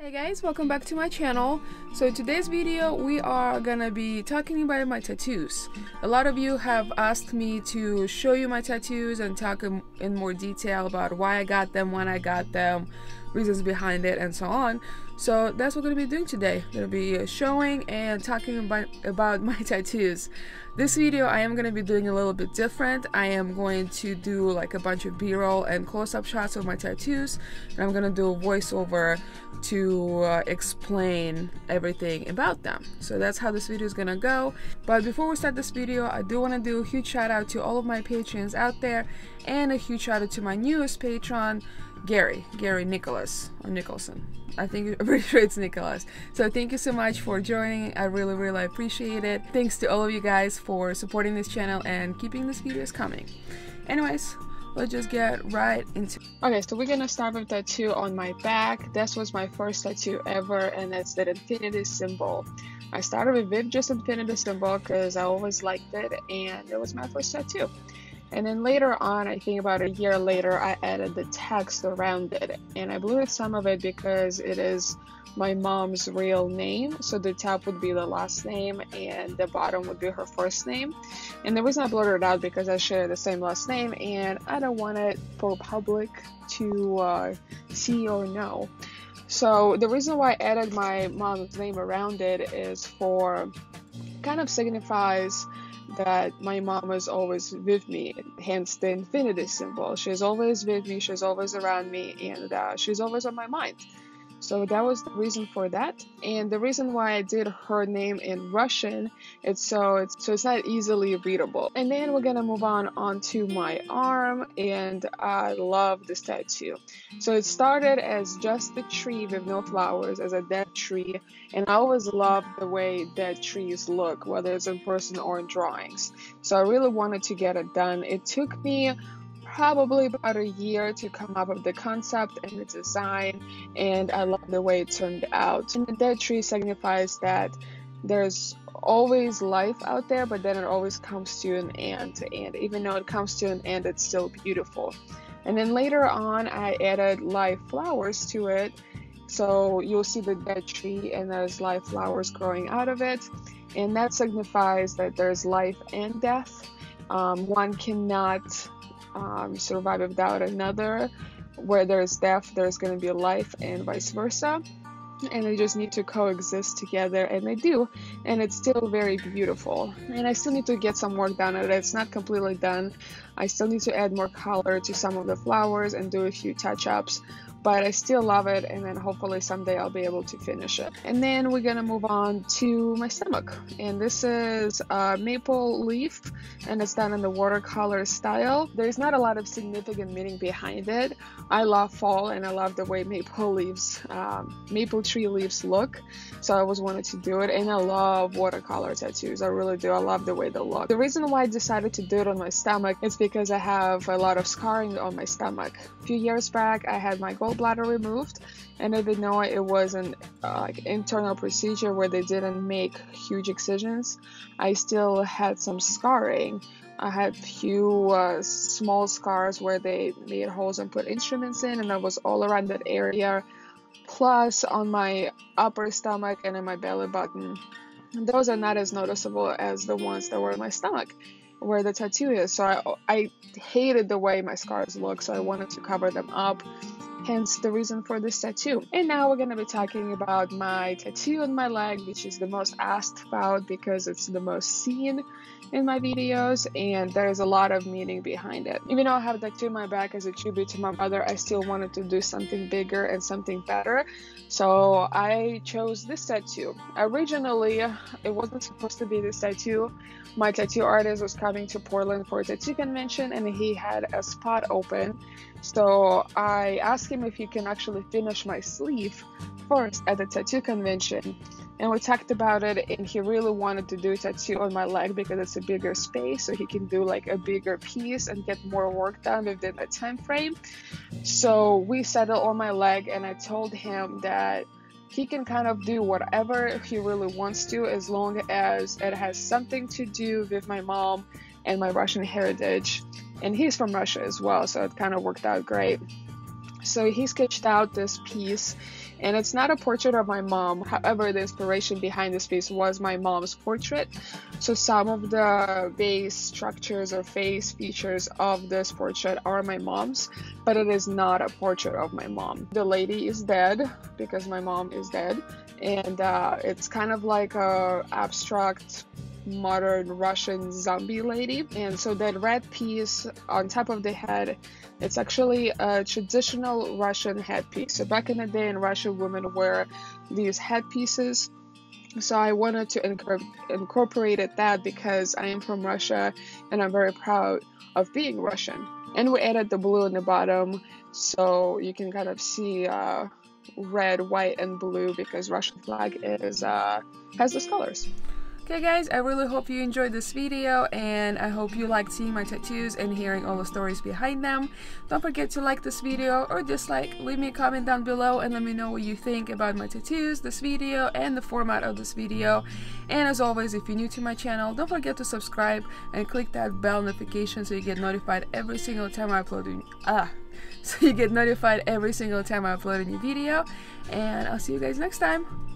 Hey guys, welcome back to my channel. So today's video we are gonna be talking about my tattoos. A lot of you have asked me to show you my tattoos and talk in more detail about why I got them, when I got them, reasons behind it, and so on. So that's what we're gonna be doing today. I'm gonna be showing and talking about my tattoos. This video I am gonna be doing a little bit different. I am going to do like a bunch of b-roll and close-up shots of my tattoos, and I'm gonna do a voiceover to explain everything about them. So that's how this video is gonna go. But before we start this video, I do want to do a huge shout out to all of my patrons out there, and a huge shout out to my newest patron, Gary Nicholas, or Nicholson. I think I'm pretty sure it's Nicholas. So thank you so much for joining. I really appreciate it. Thanks to all of you guys for supporting this channel and keeping these videos coming. Anyways, let's just get right into it. Okay, so we're gonna start with tattoo on my back. This was my first tattoo ever, and it's that infinity symbol. I started with just infinity symbol because I always liked it, and it was my first tattoo. And then later on, I think about a year later, I added the text around it, and I blew some of it because it is my mom's real name. So the top would be the last name and the bottom would be her first name. And the reason I blurred it out because I share the same last name, and I don't want it for public to see or know. So the reason why I added my mom's name around it is for kind of signifies that my mom is always with me, hence the infinity symbol. She's always with me, she's always around me, and she's always on my mind. So that was the reason for that. And the reason why I did her name in Russian, it's not easily readable. And then we're gonna move on to my arm, and I love this tattoo. So it started as just a tree with no flowers, as a dead tree, and I always love the way dead trees look, whether it's in person or in drawings. So I really wanted to get it done. It took me probably about a year to come up with the concept and the design, and I love the way it turned out. And the dead tree signifies that there's always life out there, but then it always comes to an end, and even though it comes to an end, it's still beautiful. And then later on, I added live flowers to it, so you'll see the dead tree and there's live flowers growing out of it, and that signifies that there's life and death. One cannot survive without another. Where there's death, there's going to be life, and vice versa, and they just need to coexist together, and they do, and it's still very beautiful. And I still need to get some work done on it. It's not completely done. I still need to add more color to some of the flowers and do a few touch-ups, but I still love it, and then hopefully someday I'll be able to finish it. And then we're gonna move on to my stomach, and this is a maple leaf, and it's done in the watercolor style. There's not a lot of significant meaning behind it. I love fall, and I love the way maple tree leaves look, so I always wanted to do it, and I love watercolor tattoos. I really do. I love the way they look. The reason why I decided to do it on my stomach is because I have a lot of scarring on my stomach. A few years back, I had my gallbladder removed, and even though it was an internal procedure where they didn't make huge excisions, I still had some scarring. I had few small scars where they made holes and put instruments in, and I was all around that area, plus on my upper stomach and in my belly button. Those are not as noticeable as the ones that were in my stomach where the tattoo is. So I hated the way my scars look, so I wanted to cover them up, hence the reason for this tattoo. And now we're going to be talking about my tattoo on my leg, which is the most asked about because it's the most seen in my videos, and there's a lot of meaning behind it. Even though I have a tattoo on my back as a tribute to my mother, I still wanted to do something bigger and something better, so I chose this tattoo. Originally, it wasn't supposed to be this tattoo. My tattoo artist was coming to Portland for a tattoo convention, and he had a spot open, so I asked him if he can actually finish my sleeve first at the tattoo convention, and we talked about it, and he really wanted to do a tattoo on my leg because it's a bigger space, so he can do like a bigger piece and get more work done within a time frame. So we settled on my leg, and I told him that he can kind of do whatever he really wants to, as long as it has something to do with my mom and my Russian heritage, and he's from Russia as well, so it kind of worked out great. So he sketched out this piece, and it's not a portrait of my mom. However, the inspiration behind this piece was my mom's portrait. So some of the base structures or face features of this portrait are my mom's, but it is not a portrait of my mom. The lady is dead because my mom is dead, and it's kind of like a abstract modern Russian zombie lady. And so that red piece on top of the head, it's actually a traditional Russian headpiece. So back in the day in Russia, women wear these headpieces. So I wanted to incorporate that because I am from Russia and I'm very proud of being Russian. And we added the blue in the bottom so you can kind of see red, white, and blue because Russian flag is has those colors. Okay guys, I really hope you enjoyed this video, and I hope you liked seeing my tattoos and hearing all the stories behind them. Don't forget to like this video or dislike. Leave me a comment down below and let me know what you think about my tattoos, this video, and the format of this video. And as always, if you're new to my channel, don't forget to subscribe and click that bell notification so you get notified every single time I upload a new video. And I'll see you guys next time.